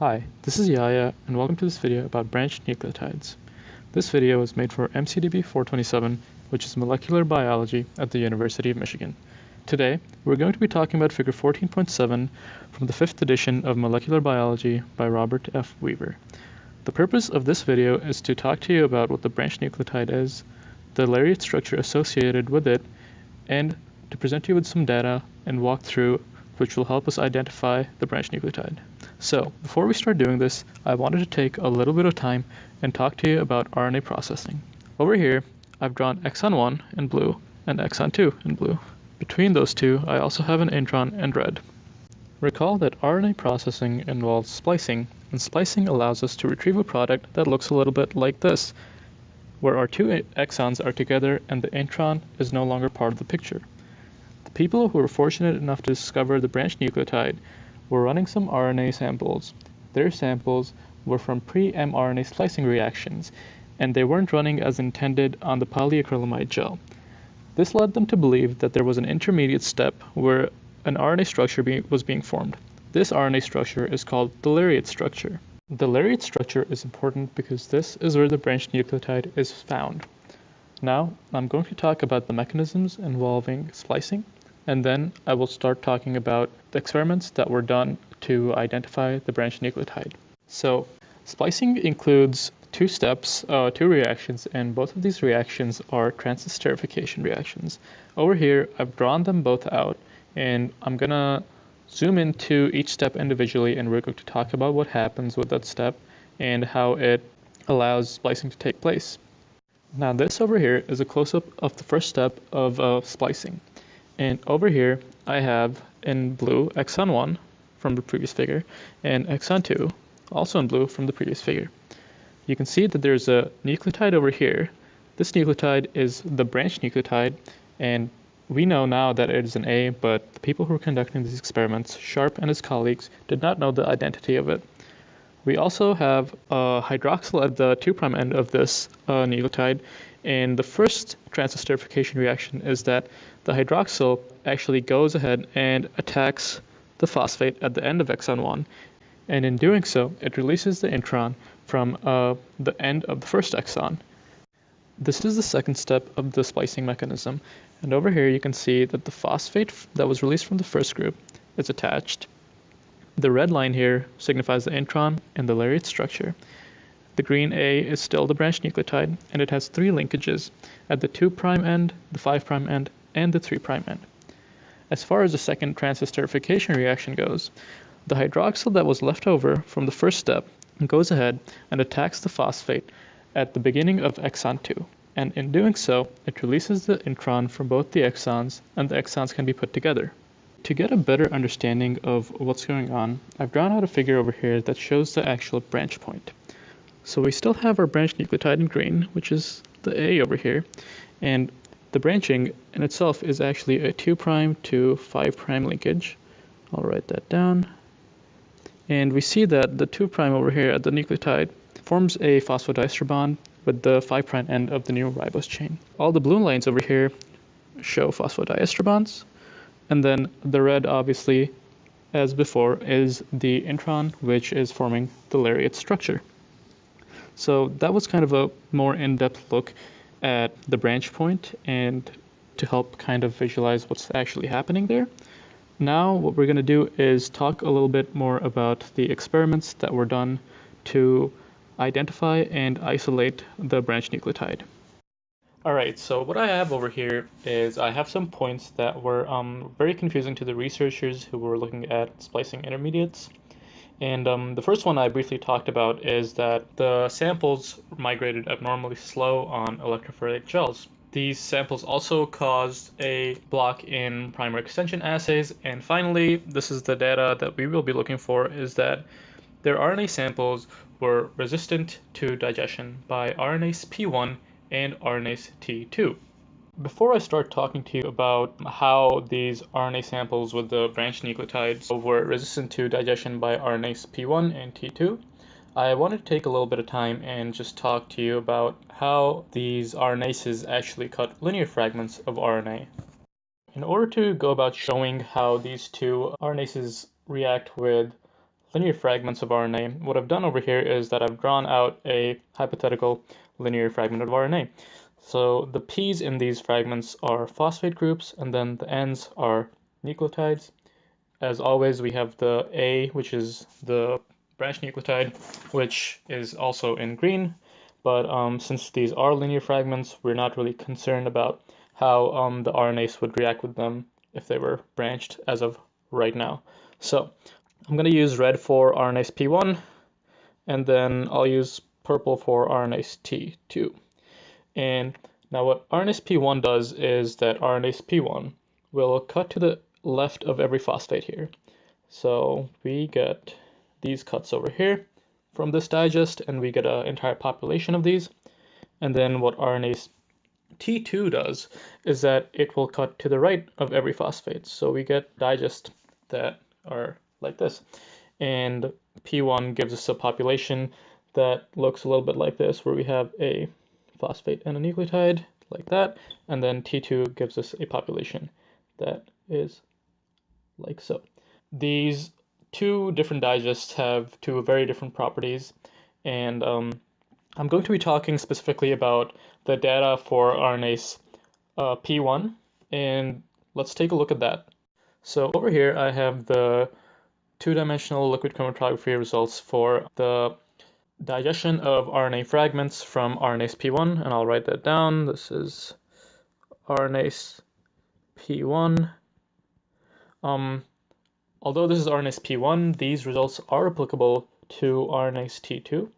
Hi, this is Yaya, and welcome to this video about branched nucleotides. This video was made for MCDB 427, which is molecular biology at the University of Michigan. Today, we're going to be talking about figure 14.7 from the 5th edition of Molecular Biology by Robert F. Weaver. The purpose of this video is to talk to you about what the branched nucleotide is, the lariat structure associated with it, and to present you with some data and walk through which will help us identify the branched nucleotide. So, before we start doing this, I wanted to take a little bit of time and talk to you about RNA processing. Over here, I've drawn exon 1 in blue and exon 2 in blue. Between those two, I also have an intron in red. Recall that RNA processing involves splicing, and splicing allows us to retrieve a product that looks a little bit like this, where our two exons are together and the intron is no longer part of the picture. The people who were fortunate enough to discover the branched nucleotide were running some RNA samples. Their samples were from pre-mRNA splicing reactions, and they weren't running as intended on the polyacrylamide gel. This led them to believe that there was an intermediate step where an RNA structure was being formed. This RNA structure is called the lariat structure. The lariat structure is important because this is where the branched nucleotide is found. Now, I'm going to talk about the mechanisms involving splicing, and then I will start talking about the experiments that were done to identify the branched nucleotide. So, splicing includes two steps, two reactions, and both of these reactions are transesterification reactions. Over here, I've drawn them both out, and I'm gonna zoom into each step individually, and we're going to talk about what happens with that step and how it allows splicing to take place. Now, this over here is a close-up of the first step of splicing. And over here, I have in blue exon 1 from the previous figure and exon 2, also in blue from the previous figure. You can see that there's a nucleotide over here. This nucleotide is the branched nucleotide, and we know now that it is an A, but the people who were conducting these experiments, Sharp and his colleagues, did not know the identity of it. We also have a hydroxyl at the 2' end of this nucleotide, and the first transesterification reaction is that the hydroxyl actually goes ahead and attacks the phosphate at the end of exon 1, and in doing so, it releases the intron from the end of the first exon. This is the second step of the splicing mechanism, and over here you can see that the phosphate that was released from the first group is attached. The red line here signifies the intron and the lariat structure. The green A is still the branched nucleotide, and it has three linkages at the 2' end, the 5' end, and the 3' end. As far as the second transesterification reaction goes, the hydroxyl that was left over from the first step goes ahead and attacks the phosphate at the beginning of exon 2, and in doing so, it releases the intron from both the exons, and the exons can be put together. To get a better understanding of what's going on, I've drawn out a figure over here that shows the actual branch point. So we still have our branched nucleotide in green, which is the A over here, and the branching in itself is actually a 2' to 5' linkage. I'll write that down. And we see that the 2' over here at the nucleotide forms a phosphodiester bond with the 5' end of the new ribose chain. All the blue lines over here show phosphodiester bonds, and then the red, obviously, as before, is the intron, which is forming the lariat structure. So that was kind of a more in-depth look at the branch point and to help kind of visualize what's actually happening there. Now what we're going to do is talk a little bit more about the experiments that were done to identify and isolate the branched nucleotide. Alright, so what I have over here is I have some points that were very confusing to the researchers who were looking at splicing intermediates. And the first one I briefly talked about is that the samples migrated abnormally slow on electrophoric gels. These samples also caused a block in primer extension assays. And finally, this is the data that we will be looking for, is that their RNA samples were resistant to digestion by RNase P1 and RNase T2. Before I start talking to you about how these RNA samples with the branched nucleotides were resistant to digestion by RNase P1 and T2, I wanted to take a little bit of time and just talk to you about how these RNases actually cut linear fragments of RNA. In order to go about showing how these two RNases react with linear fragments of RNA, what I've done over here is that I've drawn out a hypothetical linear fragment of RNA. So the P's in these fragments are phosphate groups, and then the N's are nucleotides. As always, we have the A, which is the branch nucleotide, which is also in green. But since these are linear fragments, we're not really concerned about how the RNase would react with them if they were branched as of right now. So I'm going to use red for RNase P1, and then I'll use purple for RNase T2. And now what RNase P1 does is that RNase P1 will cut to the left of every phosphate here. So we get these cuts over here from this digest, and we get an entire population of these. And then what RNase T2 does is that it will cut to the right of every phosphate. So we get digests that are like this. And P1 gives us a population that looks a little bit like this, where we have a phosphate and a nucleotide like that. And then T2 gives us a population that is like so. These two different digests have two very different properties, and I'm going to be talking specifically about the data for RNase P1, and let's take a look at that. So over here I have the two-dimensional liquid chromatography results for the digestion of RNA fragments from RNase P1, and I'll write that down. This is RNase P1. Although this is RNase P1, these results are applicable to RNase T2.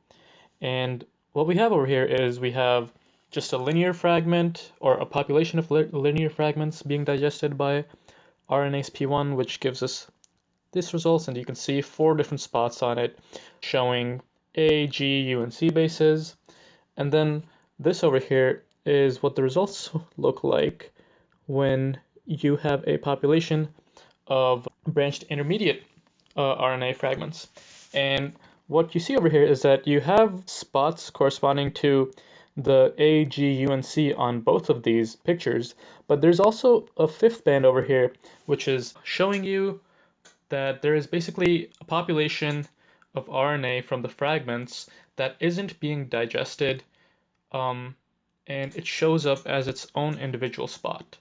And what we have over here is we have just a linear fragment, or a population of linear fragments being digested by RNase P1, which gives us these results, and you can see 4 different spots on it showing A, G, U, and C bases. And then this over here is what the results look like when you have a population of branched intermediate RNA fragments. And what you see over here is that you have spots corresponding to the A, G, U, and C on both of these pictures, but there's also a 5th band over here, which is showing you that there is basically a population of RNA from the fragments that isn't being digested, and it shows up as its own individual spot.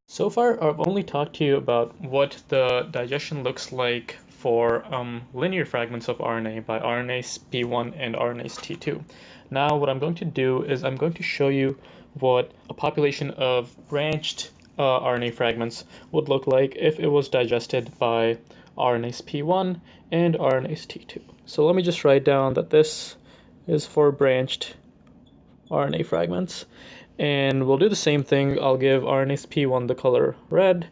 So far, I've only talked to you about what the digestion looks like for linear fragments of RNA by RNase P1 and RNase T2. Now, what I'm going to do is I'm going to show you what a population of branched RNA fragments would look like if it was digested by RNase P1 and RNase T2. So let me just write down that this is for branched RNA fragments. And we'll do the same thing. I'll give RNase P1 the color red,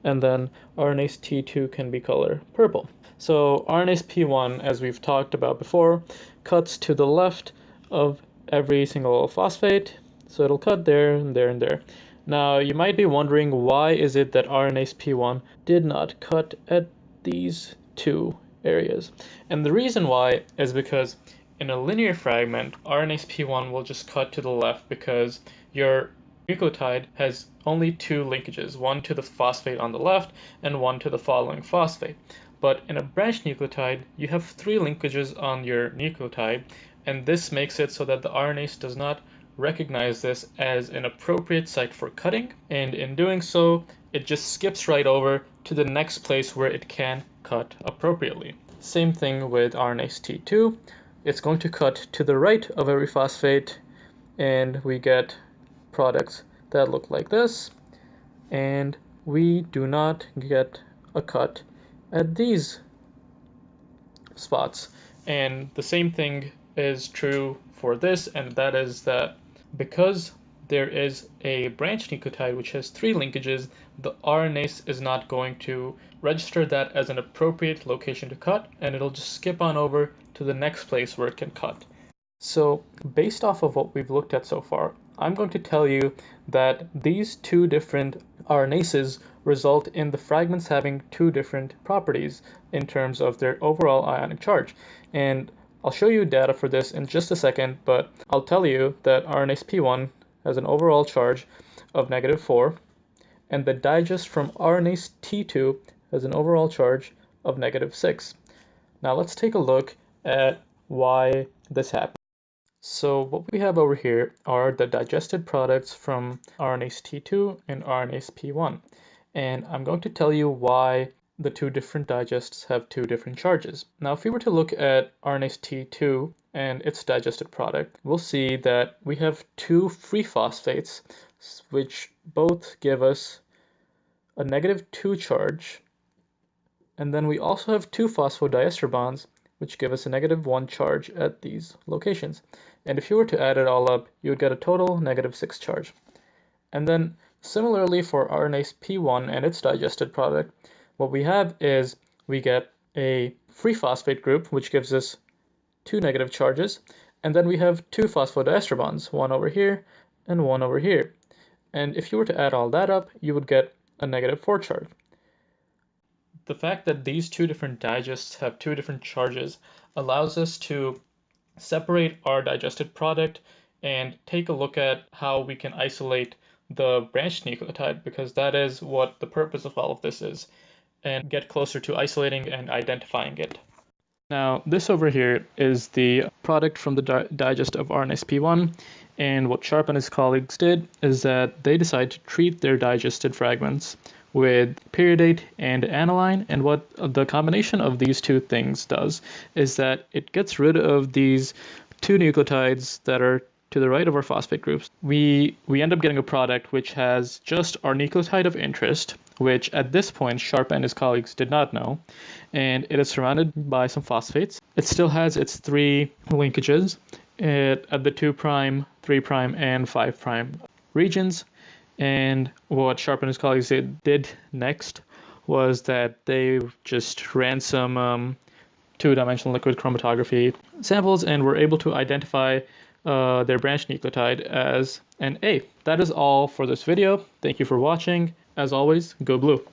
and then RNase T2 can be color purple. So RNase P1, as we've talked about before, cuts to the left of every single phosphate. So it'll cut there and there and there. Now you might be wondering, why is it that RNase P1 did not cut at these 2 areas? And the reason why is because in a linear fragment, RNase P1 will just cut to the left because your nucleotide has only 2 linkages, one to the phosphate on the left and one to the following phosphate. But in a branched nucleotide, you have 3 linkages on your nucleotide, and this makes it so that the RNase does not recognize this as an appropriate site for cutting, and in doing so, it just skips right over to the next place where it can cut appropriately. Same thing with RNase T2. It's going to cut to the right of every phosphate, and we get products that look like this, and we do not get a cut at these spots. And the same thing is true for this, and that is that because there is a branched nucleotide which has 3 linkages, the RNase is not going to register that as an appropriate location to cut, and it'll just skip on over to the next place where it can cut. So based off of what we've looked at so far, I'm going to tell you that these 2 different RNases result in the fragments having 2 different properties in terms of their overall ionic charge. And I'll show you data for this in just a second, but I'll tell you that RNase P1 has an overall charge of -4, and the digest from RNase T2 has an overall charge of -6. Now let's take a look at why this happened. So what we have over here are the digested products from RNase T2 and RNase P1. And I'm going to tell you why the two different digests have two different charges. Now, if we were to look at RNase T2 and its digested product, we'll see that we have two free phosphates, which both give us a -2 charge. And then we also have two phosphodiester bonds, which give us a -1 charge at these locations. And if you were to add it all up, you would get a total -6 charge. And then similarly for RNase P1 and its digested product, what we have is we get a free phosphate group, which gives us two negative charges, and then we have two phosphodiester bonds, one over here and one over here. And if you were to add all that up, you would get a -4 charge. The fact that these two different digests have two different charges allows us to separate our digested product and take a look at how we can isolate the branched nucleotide, because that is what the purpose of all of this is, and get closer to isolating and identifying it. Now, this over here is the product from the digest of RNase P1, and what Sharp and his colleagues did is that they decided to treat their digested fragments with pyridate and aniline, and what the combination of these two things does is that it gets rid of these two nucleotides that are to the right of our phosphate groups. We end up getting a product which has just our nucleotide of interest, which at this point Sharp and his colleagues did not know, and it is surrounded by some phosphates. It still has its three linkages at the 2', 3', and 5' regions. And what Sharp and his colleagues did next was that they just ran some two-dimensional liquid chromatography samples and were able to identify their branched nucleotide as an A. That is all for this video. Thank you for watching. As always, go blue.